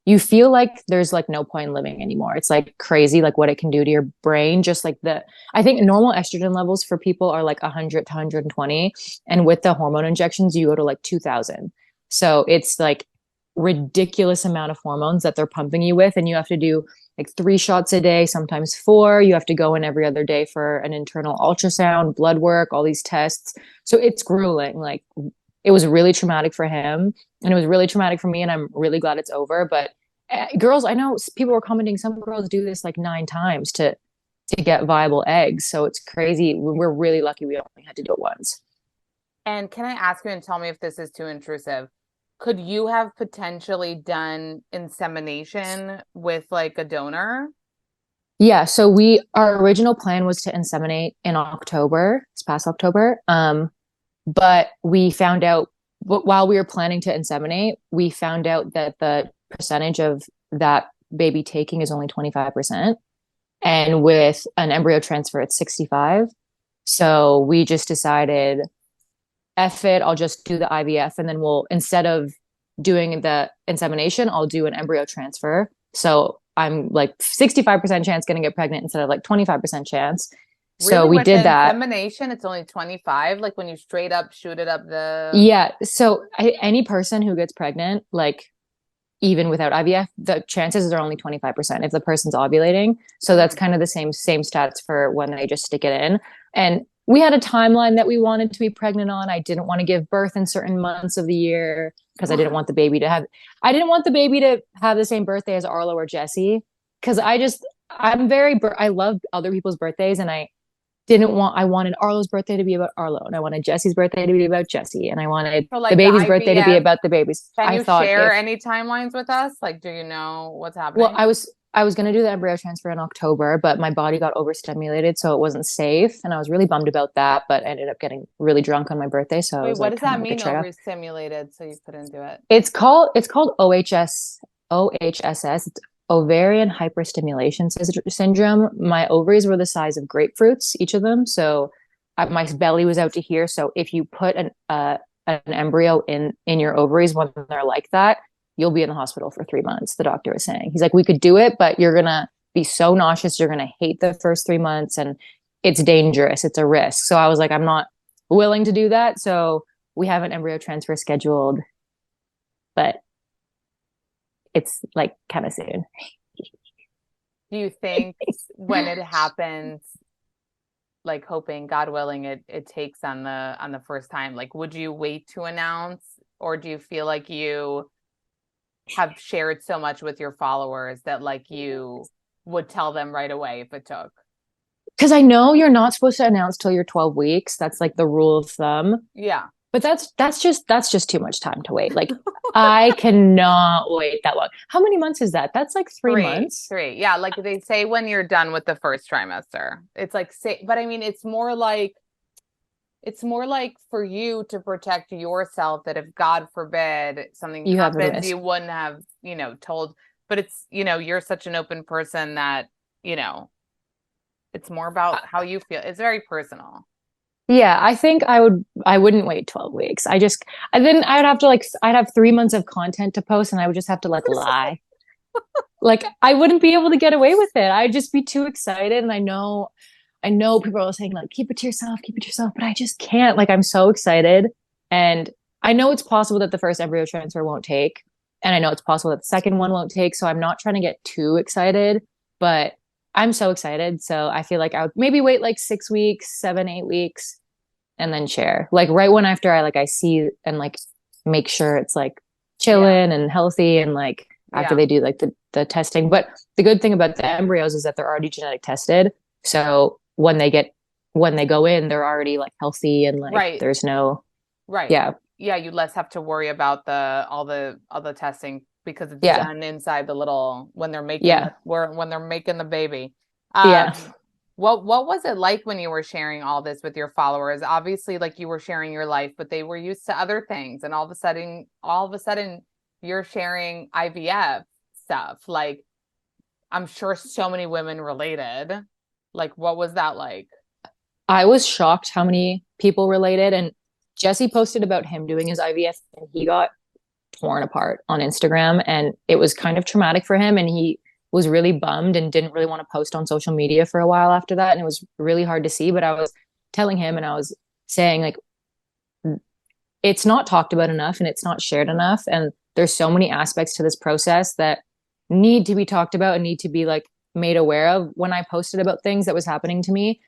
[SPEAKER 2] you feel like there's like no point in living anymore. It's like crazy like what it can do to your brain. Just like I think normal estrogen levels for people are like 100 to 120, and with the hormone injections you go to like 2000. So it's like ridiculous amount of hormones that they're pumping you with, and you have to do like 3 shots a day, sometimes four. You have to go in every other day for an internal ultrasound, blood work, all these tests. So it's grueling. Like it was really traumatic for him, and it was really traumatic for me, and I'm really glad it's over. But girls, I know people were commenting, some girls do this like 9 times to get viable eggs. So it's crazy. We're really lucky we only had to do it once.
[SPEAKER 1] And can I ask you and tell me if this is too intrusive? Could you have potentially done insemination with like a donor?
[SPEAKER 2] Yeah, so our original plan was to inseminate in October, this past October. But we found out while we were planning to inseminate, we found out that the percentage of that baby taking is only 25%. And with an embryo transfer, it's 65. So we just decided, F it, I'll just do the IVF, and then instead of doing the insemination, I'll do an embryo transfer. So I'm like 65% chance going to get pregnant instead of like 25% chance. So
[SPEAKER 1] Really,
[SPEAKER 2] we
[SPEAKER 1] with
[SPEAKER 2] did that.
[SPEAKER 1] insemination, it's only 25, like when you straight up shoot it up the.
[SPEAKER 2] Yeah. So any person who gets pregnant, like even without IVF, the chances are only 25% if the person's ovulating. So that's kind of the same stats for when they just stick it in. And we had a timeline that we wanted to be pregnant on. I didn't want to give birth in certain months of the year because I didn't want the baby to have the same birthday as Arlo or Jesse. Because I love other people's birthdays, and I wanted Arlo's birthday to be about Arlo, and I wanted Jesse's birthday to be about Jesse, and I wanted
[SPEAKER 1] So like
[SPEAKER 2] the baby's birthday to be about the babies.
[SPEAKER 1] Can
[SPEAKER 2] I
[SPEAKER 1] you
[SPEAKER 2] thought
[SPEAKER 1] share any timelines with us? Like, do you know what's happening?
[SPEAKER 2] well, I was going to do the embryo transfer in October, but my body got overstimulated, so it wasn't safe, and I was really bummed about that. But I ended up getting really drunk on my birthday, so
[SPEAKER 1] Wait,
[SPEAKER 2] it was
[SPEAKER 1] what
[SPEAKER 2] like
[SPEAKER 1] does
[SPEAKER 2] kind
[SPEAKER 1] that
[SPEAKER 2] of like a
[SPEAKER 1] mean,
[SPEAKER 2] trade-off.
[SPEAKER 1] overstimulated? So you couldn't do it.
[SPEAKER 2] It's called OHSS. It's ovarian hyperstimulation syndrome. My ovaries were the size of grapefruits, each of them. So my belly was out to here. So if you put an embryo in your ovaries when they're like that, you'll be in the hospital for 3 months. The doctor was saying, he's like, we could do it, but you're gonna be so nauseous. You're gonna hate the first 3 months, and it's dangerous. It's a risk. So I was like, I'm not willing to do that. So we have an embryo transfer scheduled, but it's like kind of soon.
[SPEAKER 1] Do you think when it happens, like hoping, God willing, it takes on the first time, like would you wait to announce, or do you feel like you have shared so much with your followers that like you would tell them right away if it took?
[SPEAKER 2] Because I know you're not supposed to announce till you're 12 weeks. That's like the rule of thumb.
[SPEAKER 1] Yeah.
[SPEAKER 2] But that's just too much time to wait. Like I cannot wait that long. How many months is that? That's like 3 months.
[SPEAKER 1] Three. Yeah, like they say when you're done with the first trimester. It's like but I mean it's more like for you to protect yourself, that if God forbid something
[SPEAKER 2] You have a
[SPEAKER 1] happens,
[SPEAKER 2] risk.
[SPEAKER 1] you wouldn't have, told. But it's, you're such an open person that, it's more about how you feel. It's very personal.
[SPEAKER 2] Yeah, I think I wouldn't wait 12 weeks. I'd have to I'd have 3 months of content to post, and I would just have to like lie. Like I wouldn't be able to get away with it. I'd just be too excited. And I know people are saying like, keep it to yourself, but I just can't. Like I'm so excited. And I know it's possible that the first embryo transfer won't take. And I know it's possible that the second one won't take. So I'm not trying to get too excited, but I'm so excited. So I feel like I would maybe wait like 6 weeks, 7, 8 weeks, and then share. Like right when after I see and like make sure it's like chilling and healthy, and like after they do like the testing. But the good thing about the embryos is that they're already genetic tested. So when they go in, they're already like healthy, and like there's no
[SPEAKER 1] yeah, you less have to worry about all the testing, because it's done inside the little, when they're making when they're making the baby. What was it like when you were sharing all this with your followers? Obviously, like you were sharing your life, but they were used to other things, and all of a sudden you're sharing IVF stuff. Like I'm sure so many women related. Like what was that like?
[SPEAKER 2] I was shocked how many people related. And Jesse posted about him doing his IVF, and he got torn apart on Instagram, and it was kind of traumatic for him, and he was really bummed and didn't really want to post on social media for a while after that, and it was really hard to see. But I was telling him, and I was saying like, it's not talked about enough, and it's not shared enough, and there's so many aspects to this process that need to be talked about and need to be like made aware of. When I posted about things that was happening to me,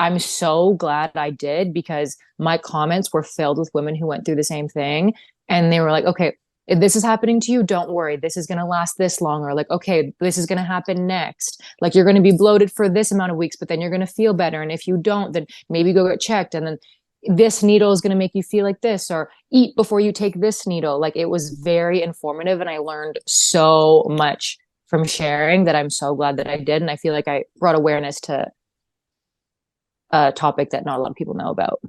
[SPEAKER 2] I'm so glad I did, because my comments were filled with women who went through the same thing. And they were like, okay, if this is happening to you, don't worry. This is going to last this long. Or like, okay, this is going to happen next. Like you're going to be bloated for this amount of weeks, but then you're going to feel better. And if you don't, then maybe go get checked. And then this needle is going to make you feel like this, or eat before you take this needle. Like it was very informative. And I learned so much from sharing that I'm so glad that I did. And I feel like I brought awareness to a topic that not a lot of people know about.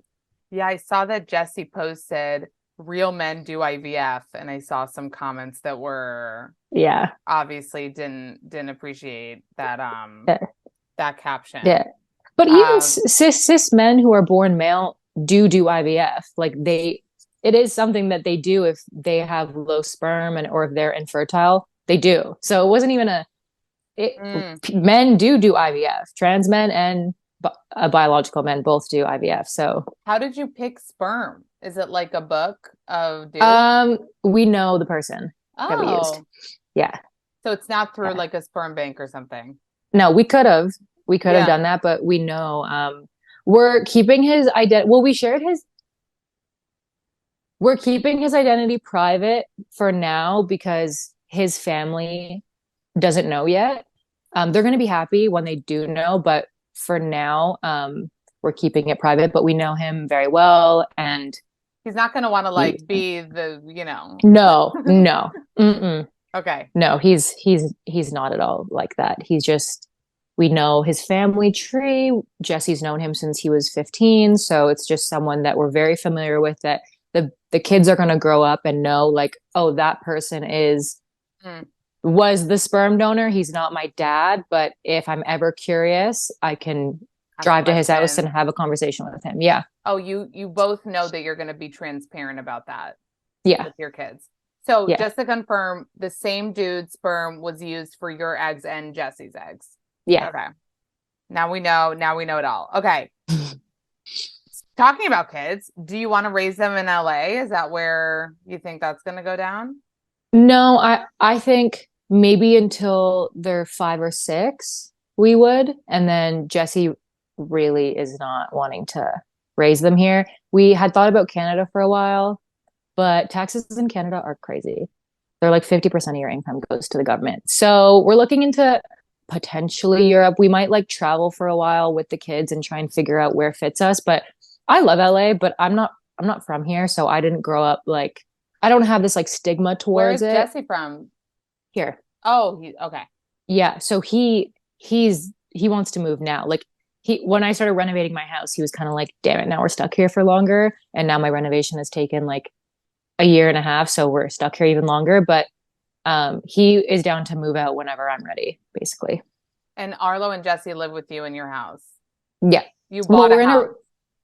[SPEAKER 1] Yeah, I saw that Jesse posted real men do IVF, and I saw some comments that were obviously didn't appreciate that that caption.
[SPEAKER 2] Yeah. But even cis men who are born male do IVF. Like it is something that they do if they have low sperm, or if they're infertile, they do. So it wasn't even men do IVF. Trans men and biological men both do IVF. So
[SPEAKER 1] how did you pick sperm? Is it like a book of
[SPEAKER 2] we know the person that we used. Yeah.
[SPEAKER 1] So it's not through like a sperm bank or something.
[SPEAKER 2] No, we could have done that, but we know we're keeping his identity. Well, we're keeping his identity private for now, because his family doesn't know yet. They're going to be happy when they do know, but for now, we're keeping it private. But we know him very well, and
[SPEAKER 1] he's not going to want to like be the,
[SPEAKER 2] No. Mm-mm.
[SPEAKER 1] Okay.
[SPEAKER 2] No, he's not at all like that. He's just, we know his family tree. Jesse's known him since he was 15. So it's just someone that we're very familiar with, that the kids are going to grow up and know like, oh, that person is was the sperm donor. He's not my dad, but if I'm ever curious, I can
[SPEAKER 1] Ask
[SPEAKER 2] drive to his house and
[SPEAKER 1] questions.
[SPEAKER 2] have a conversation with him. Yeah.
[SPEAKER 1] Oh, you both know that you're going to be transparent about that
[SPEAKER 2] Yeah.
[SPEAKER 1] with your kids. So
[SPEAKER 2] Yeah.
[SPEAKER 1] just to confirm, the same dude's sperm was used for your eggs and Jesse's eggs.
[SPEAKER 2] Yeah.
[SPEAKER 1] Okay. Now we know. Now we know it all. Okay. Talking about kids, do you want to raise them in LA? Is that where you think that's going to go down?
[SPEAKER 2] No, I think maybe until they're 5 or 6, we would. And then Jesse really is not wanting to raise them here. We had thought about Canada for a while, but taxes in Canada are crazy. They're like 50% of your income goes to the government. So we're looking into potentially Europe. We might like travel for a while with the kids and try and figure out where fits us. But I love LA, but I'm not from here, so I didn't grow up like I don't have this like stigma
[SPEAKER 1] Where
[SPEAKER 2] towards
[SPEAKER 1] is
[SPEAKER 2] it
[SPEAKER 1] Jesse from?
[SPEAKER 2] here.
[SPEAKER 1] Oh, okay.
[SPEAKER 2] Yeah, so he wants to move now. Like he when I started renovating my house, he was kind of like, "Damn it, now we're stuck here for longer." And now my renovation has taken like a year and a half, so we're stuck here even longer, but he is down to move out whenever I'm ready, basically.
[SPEAKER 1] And Arlo and Jesse live with you in your house.
[SPEAKER 2] Yeah.
[SPEAKER 1] You
[SPEAKER 2] Well,
[SPEAKER 1] bought a house.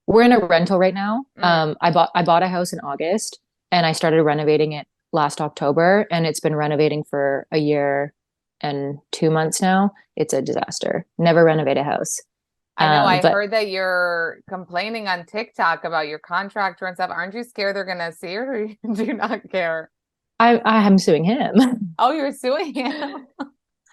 [SPEAKER 2] we're in a rental right now.
[SPEAKER 1] Mm.
[SPEAKER 2] I bought a house in August and I started renovating it last October and it's been renovating for a year and 2 months now. It's a disaster. Never renovate a house.
[SPEAKER 1] I know. I
[SPEAKER 2] But
[SPEAKER 1] heard that you're complaining on TikTok about your contractor and stuff. Aren't you scared they're gonna see it, or you do not care?
[SPEAKER 2] I am suing him.
[SPEAKER 1] Oh, you're suing him.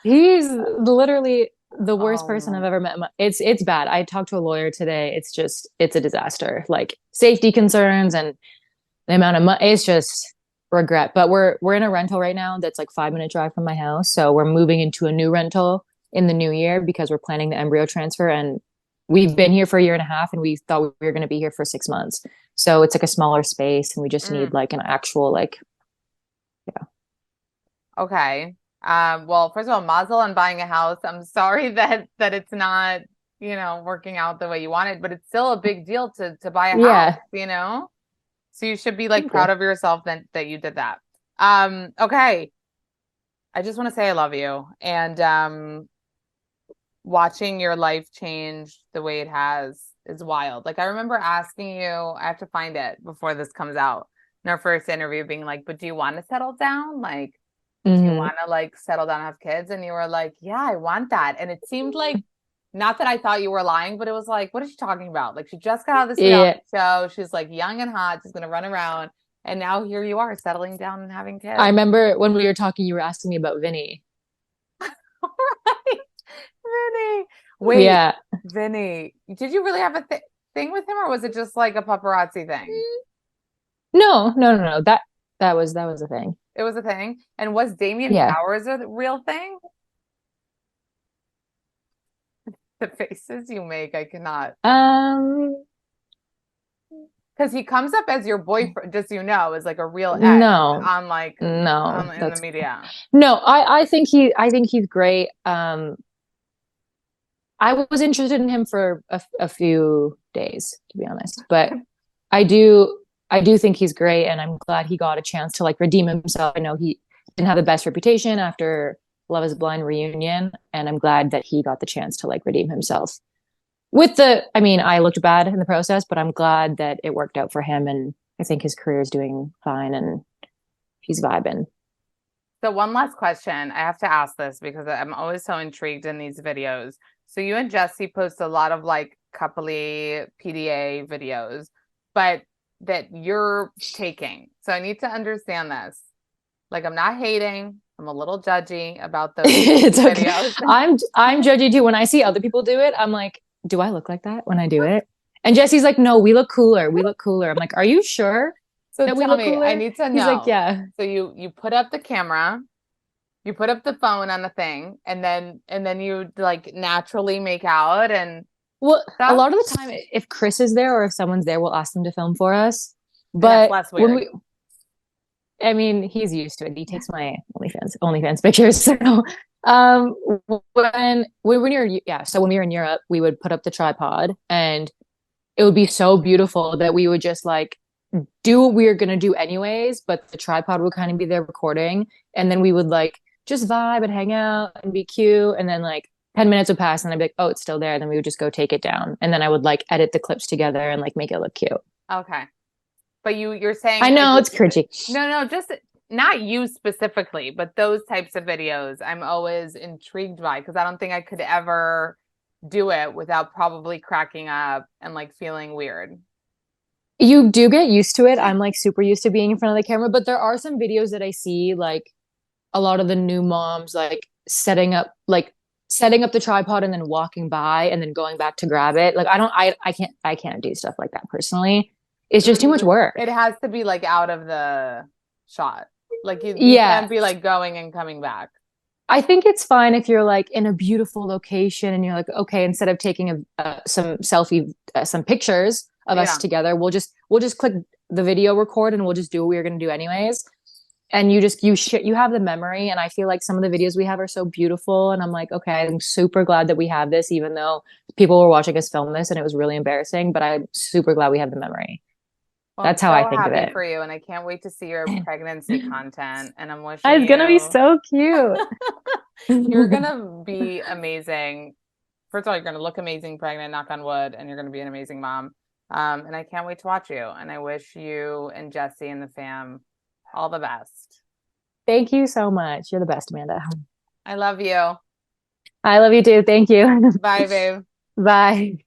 [SPEAKER 2] He's literally the worst
[SPEAKER 1] Oh
[SPEAKER 2] person I've
[SPEAKER 1] my.
[SPEAKER 2] ever met. It's bad. I talked to a lawyer today. It's a disaster. Like safety concerns and the amount of money. It's just regret. But we're in a rental right now that's like 5 minute drive from my house. So we're moving into a new rental in the new year because we're planning the embryo transfer. And we've been here for a year and a half, and we thought we were going to be here for 6 months. So it's like a smaller space, and we just need
[SPEAKER 1] Mm,
[SPEAKER 2] like an actual like yeah.
[SPEAKER 1] okay. Well, first of all, mazel on buying a house. I'm sorry that it's not, working out the way you wanted, but it's still a big deal to buy a house,
[SPEAKER 2] Yeah.
[SPEAKER 1] you know? So you should be like
[SPEAKER 2] Thank you.
[SPEAKER 1] proud of yourself that you did that. Okay. I just want to say I love you. And watching your life change the way it has is wild. Like I remember asking you, I have to find it before this comes out, in our first interview, being like, but do you want to settle down? Like, do you
[SPEAKER 2] Hmm.
[SPEAKER 1] want to like settle down and have kids? And you were like, yeah, I want that. And it seemed like, not that I thought you were lying, but it was like, what is she talking about? Like she just got out of this reality
[SPEAKER 2] Yeah.
[SPEAKER 1] show. She's like young and hot. She's gonna run around. And now here you are settling down and having
[SPEAKER 2] I
[SPEAKER 1] kids.
[SPEAKER 2] remember when we were talking, you were asking me about Vinny.
[SPEAKER 1] Right. Vinny. Wait,
[SPEAKER 2] Yeah.
[SPEAKER 1] Vinny, did you really have a thing with him, or was it just like a paparazzi thing?
[SPEAKER 2] No, no, no, no. That was a thing.
[SPEAKER 1] It was a thing. And was Damien
[SPEAKER 2] Yeah.
[SPEAKER 1] Towers a real thing? The faces you make, I cannot.
[SPEAKER 2] Um,
[SPEAKER 1] Because he comes up as your boyfriend, just so you know, as like a real ex
[SPEAKER 2] no,
[SPEAKER 1] on like
[SPEAKER 2] no.
[SPEAKER 1] in the
[SPEAKER 2] That's
[SPEAKER 1] media.
[SPEAKER 2] no. I think he's great. I was interested in him for a few days, to be honest. But I do I do think he's great, and I'm glad he got a chance to like redeem himself. I know he didn't have the best reputation after Love Is Blind reunion, and I'm glad that he got the chance to like redeem himself. I mean, I looked bad in the process, but I'm glad that it worked out for him, and I think his career is doing fine, and he's vibing.
[SPEAKER 1] So one last question. I have to ask this because I'm always so intrigued in these videos. So you and Jesse post a lot of like coupley PDA videos, but that you're taking. So I need to understand this. Like I'm not hating. I'm a little judgy about those
[SPEAKER 2] It's okay.
[SPEAKER 1] videos.
[SPEAKER 2] I'm judgy too. When I see other people do it, I'm like, do I look like that when I do it? And Jesse's like, no, we look cooler. We look cooler. I'm like, are you sure
[SPEAKER 1] So
[SPEAKER 2] that we
[SPEAKER 1] tell
[SPEAKER 2] look
[SPEAKER 1] me, I
[SPEAKER 2] cooler?
[SPEAKER 1] need to
[SPEAKER 2] He's like,
[SPEAKER 1] know.
[SPEAKER 2] yeah.
[SPEAKER 1] So you put up the camera, you put up the phone on the thing, and then you like naturally make out and
[SPEAKER 2] Well, a
[SPEAKER 1] stuff,
[SPEAKER 2] lot of the time, if Chris is there or if someone's there, we'll ask them to film for us.
[SPEAKER 1] and that's
[SPEAKER 2] But
[SPEAKER 1] less
[SPEAKER 2] when
[SPEAKER 1] weird.
[SPEAKER 2] I mean, he's used to it. He takes my OnlyFans pictures. So, um, when you're yeah, so when we were in Europe, we would put up the tripod, and it would be so beautiful that we would just like do what we were gonna do anyways, but the tripod would kind of be there recording, and then we would like just vibe and hang out and be cute. And then like 10 minutes would pass and I'd be like, oh, it's still there. And then we would just go take it down. And then I would like edit the clips together and like make it look cute.
[SPEAKER 1] Okay. But you're saying
[SPEAKER 2] I
[SPEAKER 1] like
[SPEAKER 2] know it's cringy.
[SPEAKER 1] no, just not you specifically, but those types of videos I'm always intrigued by because I don't think I could ever do it without probably cracking up and like feeling weird.
[SPEAKER 2] You do get used to it. I'm like super used to being in front of the camera, but there are some videos that I see like a lot of the new moms like setting up the tripod and then walking by and then going back to grab it. Like I can't do stuff like that personally. It's just too much work.
[SPEAKER 1] It has to be like out of the shot. Like you
[SPEAKER 2] Yeah.
[SPEAKER 1] can't be like going and coming back.
[SPEAKER 2] I think it's fine if you're like in a beautiful location and you're like, okay, instead of taking some pictures of us
[SPEAKER 1] Yeah.
[SPEAKER 2] together, we'll just click the video record and we'll just do what we were going to do anyways. And you have the memory, and I feel like some of the videos we have are so beautiful, and I'm like, okay, I'm super glad that we have this, even though people were watching us film this and it was really embarrassing, but I'm super glad we have the memory.
[SPEAKER 1] Well, I'm
[SPEAKER 2] That's how I
[SPEAKER 1] so
[SPEAKER 2] think of
[SPEAKER 1] happy
[SPEAKER 2] it.
[SPEAKER 1] for you, and I can't wait to see your pregnancy content. And I'm wishing
[SPEAKER 2] It's gonna be
[SPEAKER 1] you
[SPEAKER 2] so cute.
[SPEAKER 1] you're gonna be amazing. First of all, you're gonna look amazing pregnant, knock on wood, and you're gonna be an amazing mom. And I can't wait to watch you. And I wish you and Jesse and the fam all the best.
[SPEAKER 2] Thank you so much. You're the best, Amanda.
[SPEAKER 1] I love you.
[SPEAKER 2] I love you too. Thank you.
[SPEAKER 1] Bye, babe.
[SPEAKER 2] Bye.